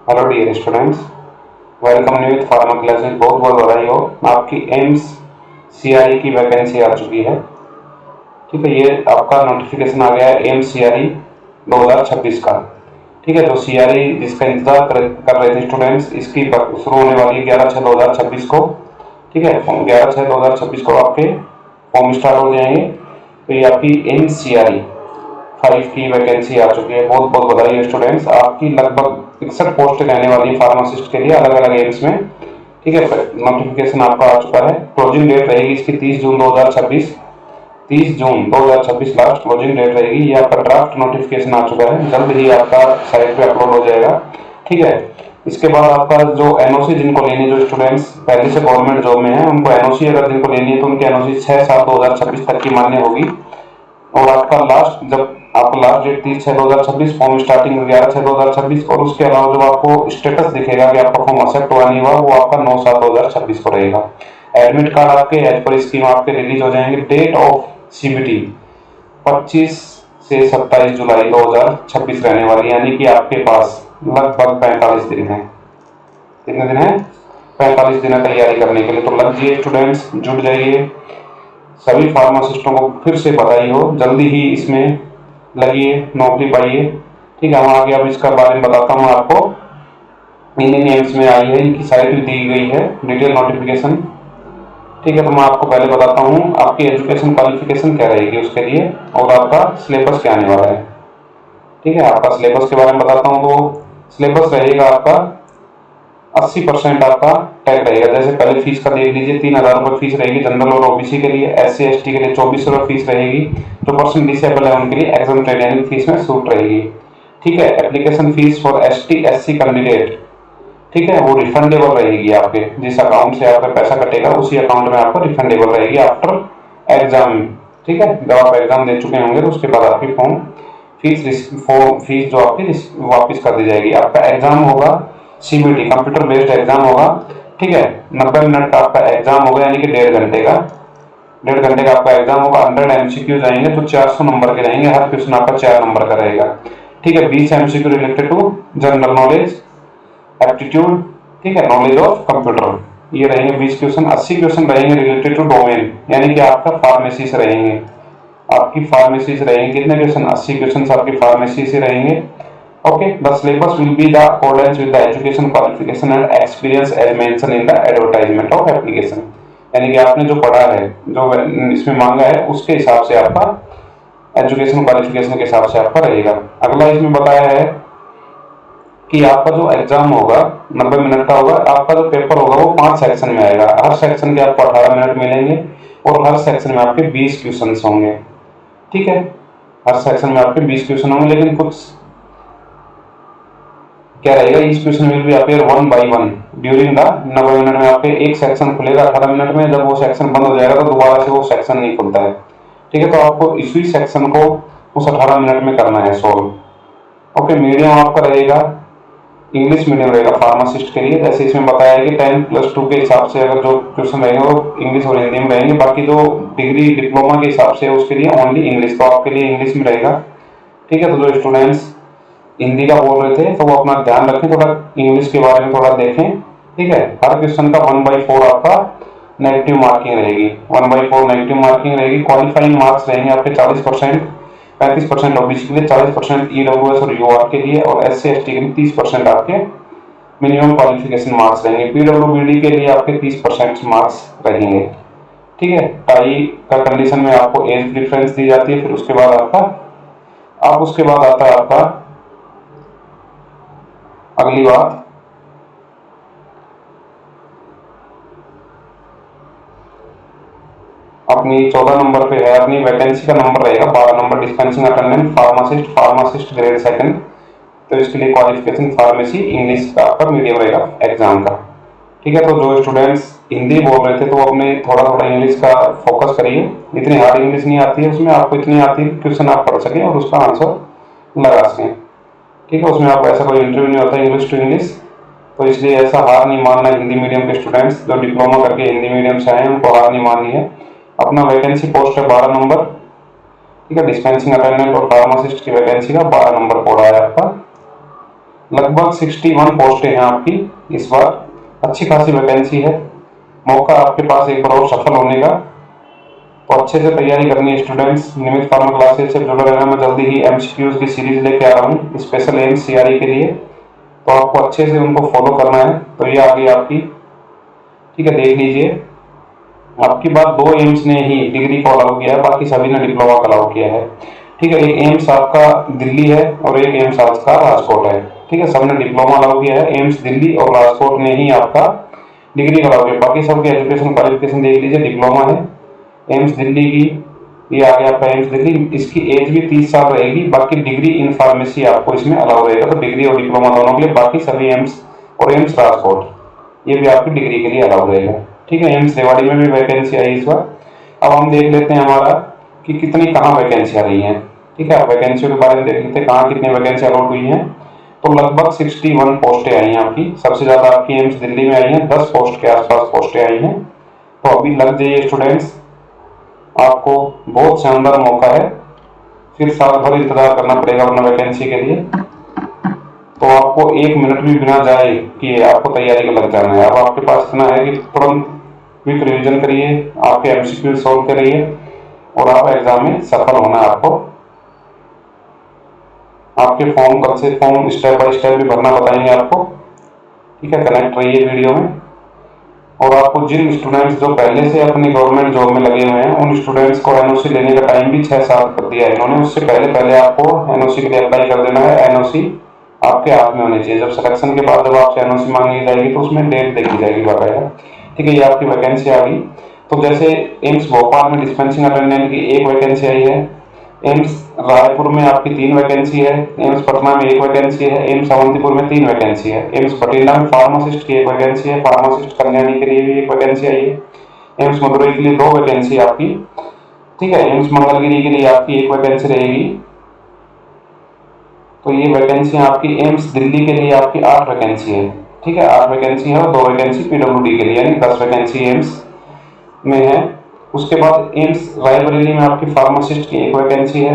Hello dear students, welcome you with pharma classes. बहुत बहुत बधाई हो, आपकी एम्स सीआरई की वैकेंसी आ चुकी है। ठीक है, ये आपका नोटिफिकेशन आ गया है एम्स सीआरई 2026 का। ठीक है, तो सीआरई जिसका इंतजार कर रहे थे स्टूडेंट्स, इसकी शुरू होने वाली है 11/6/2026 को। ठीक है, 11/6/2026 को आपके फॉर्म स्टार्ट हो जाएंगे। तो ये आपकी एम्स सीआरई 5 की वैकेंसी आ चुकी है। बहुत बहुत बधाई है स्टूडेंट्स, आपकी लगभग 61 पोस्ट रहने वाली है फार्मासिस्ट के लिए अलग अलग एम्स में। ठीक है, नोटिफिकेशन आपका आ चुका है। क्लोजिंग डेट रहेगी इसकी 30 जून 2026। 30 जून 2026 लास्ट क्लोजिंग डेट रहेगी। ये आपका ड्राफ्ट नोटिफिकेशन आ चुका है, जल्द ही आपका साइट पे अपलोड हो जाएगा। ठीक है, इसके बाद आपका जो एनओसी जिनको लेनी है, जो स्टूडेंट्स पहले से गवर्नमेंट जॉब में है, उनको एनओसी अगर जिनको लेनी है तो उनकी एनओसी 6/7/2026 तक की मान्य होगी। और आपका लास्ट जब आपका लास्ट डेट 30/6/2026, फॉर्म स्टार्टिंग 11/6/2026, और उसके अलावा जब आपको स्टेटस दिखेगा कि आपका फॉर्म एक्सेप्ट हुआ नहीं हुआ, वो आपका 9/7/2026 को रहेगा। एडमिट कार्ड आपके एज पर स्कीम आपके रिलीज हो जाएंगे। डेट ऑफ सीबीटी 25 से 27 जुलाई 2026 रहने वाली, यानी कि आपके पास लगभग 45 दिन है। कितने दिन है? 45 दिन तैयारी करने के लिए। तो लग जाइए स्टूडेंट्स, जुट जाइए। सभी फार्मासिस्टों को फिर से बधाई हो, जल्दी ही इसमें लगिए, नौकरी पाइए। ठीक है, हम आगे अब इसका बारे में बताता हूँ आपको। इंडियन एम्स में आई है, इनकी साइट भी दी गई है, डिटेल नोटिफिकेशन। ठीक है, तो मैं आपको पहले बताता हूँ आपकी एजुकेशन क्वालिफिकेशन क्या रहेगी उसके लिए, और आपका सिलेबस क्या आने वाला है। ठीक है, आपका सिलेबस के बारे में बताता हूँ। तो सिलेबस रहेगा आपका 80% आपका टैग रहेगा। जैसे पहले फीस का देख लीजिए, 3,000 रुपये फीस रहेगी जनरल और ओबीसी के लिए। SC ST के लिए 2400 फीस रहेगी। जो पर्सन डिसेबल है उनके लिए एग्जाम यानी फीस में छूट रहेगी। ठीक है, application fees for ST SC candidate, ठीक है, वो रिफंडेबल रहेगी। आपके जिस अकाउंट से आपका पैसा कटेगा उसी अकाउंट में आपको रिफंडेबल रहेगी आफ्टर एग्जाम। ठीक है, जब आप एग्जाम दे चुके होंगे तो उसके बाद आपकी फॉर्म फीस जो आपकी वापस कर दी जाएगी। आपका एग्जाम होगा सीबीटी, कंप्यूटर बेस्ड एग्जाम होगा। ठीक है, 90 मिनट का आपका एग्जाम होगा, यानी कि 1.5 घंटे का। 1.5 घंटे का आपका एग्जाम होगा। 100 MCQ आएंगे तो 400 नंबर के रहेंगे। हर क्वेश्चन आपका 4 नंबर का रहेगा। ठीक है, 20 MCQ related to general knowledge, aptitude, ठीक है, नॉलेज ऑफ कंप्यूटर, ये रहेंगे 20 क्वेश्चन। 80 क्वेश्चन रहेंगे रिलेटेड टू डोमेन, यानी कि आपका फार्मेसी से रहेंगे। आपकी फार्मेसी से रहेंगे कितने क्वेश्चन? 80 क्वेश्चन आपकी फार्मेसी से रहेंगे। Okay, the syllabus will be the accordance with the education qualification and experience as mention in the advertisement of application, यानी कि आपने जो पढ़ा है, जो इसमें मांगा है, उसके हिसाब से आपका एजुकेशन क्वालिफिकेशन के हिसाब से आपका रहेगा। अगला इसमें बताया है कि आपका जो एग्जाम होगा 90 मिनट का होगा। आपका जो पेपर होगा वो 5 सेक्शन में आएगा। हर सेक्शन के आपको 18 मिनट मिलेंगे, और हर सेक्शन में आपके 20 क्वेश्चन होंगे। ठीक है, हर सेक्शन में आपके 20 क्वेश्चन होंगे, लेकिन कुछ क्या रहेगा, इस question will be appear 1 by 1 during the 90 minute में। आपके एक सेक्शन खुलेगा 18 मिनट में, जब वो सेक्शन बंद हो जाएगा तो दोबारा से वो सेक्शन नहीं खुलता है। ठीक है, तो आपको इसी सेक्शन को उस 18 मिनट में करना है सॉल्व। ओके, मीडियम आपका रहेगा इंग्लिश मीडियम रहेगा फार्मासिस्ट के लिए। जैसे इसमें बताया है कि 10+2 के हिसाब से अगर जो क्वेश्चन रहेंगे वो इंग्लिश और हिंदी में रहेंगे। बाकी जो डिग्री डिप्लोमा के हिसाब से उसके लिए ओनली इंग्लिश, तो आपके लिए इंग्लिश में रहेगा। ठीक है, तो जो स्टूडेंट्स हिंदी का बोल रहे थे तो वो अपना ध्यान रखें, थोड़ा इंग्लिश के बारे में थोड़ा देखें। ठीक है, हर क्वेश्चन का 1/4 आपका नेगेटिव मार्किंग रहेगी। 1/4 नेगेटिव मार्किंग रहेगी। क्वालिफाइंग मार्क्स रहेंगे आपके 40%। 35% ओबीसी के लिए, 40% ईडब्ल्यूएस और यूआर के लिए, और SC ST के लिए 30% आपके मिनिमम क्वालिफिकेशन मार्क्स रहेंगे। पीडब्ल्यूबीडी के लिए आपके 30% मार्क्स रहेंगे। ठीक है, टाई का कंडीशन में आपको एज प्रेफरेंस दी जाती है। फिर उसके बाद उसके बाद आता है आपका अगली बात, अपनी 14 नंबर पे है, अपनी वैकेंसी का नंबर रहेगा 12 number, dispensing attendant pharmacist grade second. तो इसके लिए क्वालिफिकेशन फार्मेसी इंग्लिश का आपका मीडियम रहेगा एग्जाम का। ठीक है, तो जो स्टूडेंट्स हिंदी बोल रहे थे तो अपने थोड़ा थोड़ा इंग्लिश का फोकस करिए। इतनी हार्ड इंग्लिश नहीं आती है उसमें, आपको इतनी आती है क्वेश्चन आप पढ़ सकें और उसका आंसर लगा सकें। ठीक है, उसमें आपको ऐसा कोई इंटरव्यू नहीं होता इंग्लिश टू इंग्लिश, तो इसलिए ऐसा हार नहीं मानना। हिंदी मीडियम के स्टूडेंट्स जो डिप्लोमा करके हिंदी मीडियम से आए हैं उनको हार नहीं माननी है। अपना वैकेंसी पोस्ट है 12 नंबर। ठीक है, डिस्पेंसिंग अटेंडेंट और फार्मासिस्ट की वैकेंसी का 12 नंबर कोड आया आपका। लगभग 61 पोस्टें हैं आपकी इस बार। अच्छी खासी वैकेंसी है, मौका आपके पास एक बार और सफल होने का। तो अच्छे से तैयारी करनी है स्टूडेंट्स। नियमित फार्मा क्लासेस से जुड़े रहना। मैं जल्दी ही एमसीक्यूज की सीरीज लेके आ रहा हूँ स्पेशल एम्स सीआरई के लिए, तो आपको अच्छे से उनको फॉलो करना है। तो ये आ गई आपकी, ठीक है, देख लीजिए। आपकी बात 2 एम्स ने ही डिग्री को अलाउ किया है, बाकी सभी ने डिप्लोमा का अलाउ किया है, ठीक है। एक एम्स आपका दिल्ली है और एक एम्स आपका राजकोट है, ठीक है। सबने डिप्लोमा अलाउ किया है, एम्स दिल्ली और राजकोट ने ही आपका डिग्री अलाउ किया। बाकी सबकी एजुकेशन क्वालिफिकेशन देख लीजिए, डिप्लोमा है। एम्स दिल्ली की ये आ गया आपका एम्स दिल्ली, इसकी एज भी 30 साल रहेगी। बाकी डिग्री इन फार्मेसी आपको इसमें अलाउ रहेगा, तो डिग्री और डिप्लोमा दोनों के लिए। बाकी सभी एम्स और एम्स राजकोट ये भी आपकी डिग्री के लिए अलाउ रहेगा, ठीक है। एम्स रेवाड़ी में भी वैकेंसी आई इस बार। अब हम देख लेते हैं हमारा कि कितनी कहाँ वैकेंसी आ रही है, ठीक है। वैकेंसियों के बारे में देख लेते हैं कहाँ कितनी वैकेंसी अलॉट हुई है। तो लगभग 61 पोस्टें आई हैं आपकी। सबसे ज्यादा आपकी एम्स दिल्ली में आई हैं, 10 पोस्ट के आसपास पोस्टें आई हैं। तो अभी लग जाइए स्टूडेंट्स, आपको बहुत शानदार मौका है। फिर साल भर इंतजार करना पड़ेगा अपना वैकेंसी के लिए, तो आपको 1 मिनट भी बिना जाए कि आपको तैयारी का लग जाना है। अब आपके पास इतना है कि तुरंत क्विक रिवीजन करिए, आपके एमसीक्यू सॉल्व करिए और आप एग्जाम में सफल होना है आपको। आपके फॉर्म कल से फॉर्म स्टेप बाय स्टेप भी भरना बताएंगे आपको, ठीक है। कनेक्ट रहिए वीडियो में। और आपको जिन स्टूडेंट्स जो पहले से अपनी गवर्नमेंट जॉब में लगे हुए हैं उन स्टूडेंट्स को एनओसी लेने का टाइम भी 6 साल कर दिया है इन्होंने। उससे पहले आपको एनओसी के लिए अप्लाई कर देना है। एनओसी आपके हाथ में होनी चाहिए। जब सिलेक्शन के बाद जब आपसे एनओसी मांगी जाएगी तो उसमें डेट देखी जाएगी बाकायदा, ठीक है। ये आपकी वैकेंसी आ गई। तो जैसे एम्स भोपाल में डिस्पेंसिंग अटेंडेंट की 1 वैकेंसी आई है, एम्स रायपुर में आपकी 3 वैकेंसी है, एम्स पटना में 1 वैकेंसी है, एम्स अवंतीपुर में 3 वैकेंसी है, एम्स बठिंडा में फार्मासिस्ट की 1 वैकेंसी है, फार्मासिस्ट कल्याणी के लिए भी 1 वैकेंसी आई है, एम्स मदुरई के लिए 2 वैकेंसी आपकी, ठीक है। एम्स मंगलगिरी के लिए आपकी 1 वैकेंसी रहेगी। तो ये वैकेंसी आपकी एम्स दिल्ली के लिए आपकी 8 वैकेंसी है, ठीक है। 8 वैकेंसी है और 2 वैकेंसी पीडब्ल्यूडी के लिए, यानी 10 वैकेंसी एम्स में है। उसके बाद एम्स रायबरेली में आपकी फार्मासिस्ट की 1 वैकेंसी है,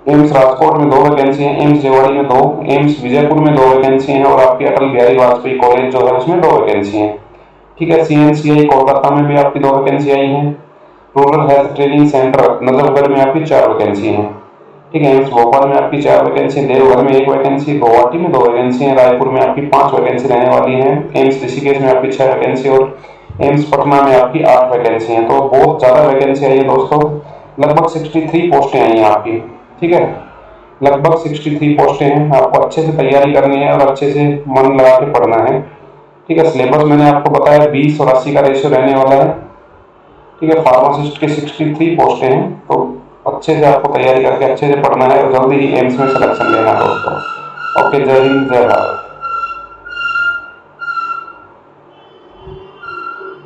एम्स राजकोट में 2 वैकेंसी है, एम्स रेवाड़ी में 2, एम्स विजयपुर में 2 वैकेंसी है और आपकी अटल बिहारी वाजपेयी कॉलेज जो है उसमें 2 वैकेंसी है, ठीक है। सीएनसीआई कोलकाता में भी आपकी 2 वैकेंसी आई है। Rural health training centre Najafgarh में आपकी 4 वैकेंसी है, ठीक है। एम्स भोपाल में आपकी 4 वैकेंसी, देवघर में 1 वैकेंसी, गुवाहाटी में 2 वैकेंसी है, रायपुर में आपकी 5 वैकेंसी रहने वाली है, एम्स ऋषिकेश में आपकी 6 वैकेंसी और एम्स पटना में आपकी 8 वैकेंसी है। तो बहुत ज्यादा वैकेंसी आई है दोस्तों। लगभग 63 पोस्टें आई हैं आपकी, ठीक है। लगभग 63 पोस्टें हैं। आपको अच्छे से तैयारी करनी है और अच्छे से मन लगा के पढ़ना है, ठीक है। सिलेबस मैंने आपको बताया 20 और 80 का रेशियो रहने वाला है, ठीक है। फार्मासिस्ट के 63 पोस्टें हैं, तो अच्छे से आपको तैयारी करके अच्छे से पढ़ना है और जल्दी ही एम्स में सिलेक्शन लेना है दोस्तों। ओके, जय हिंद, जय भारत।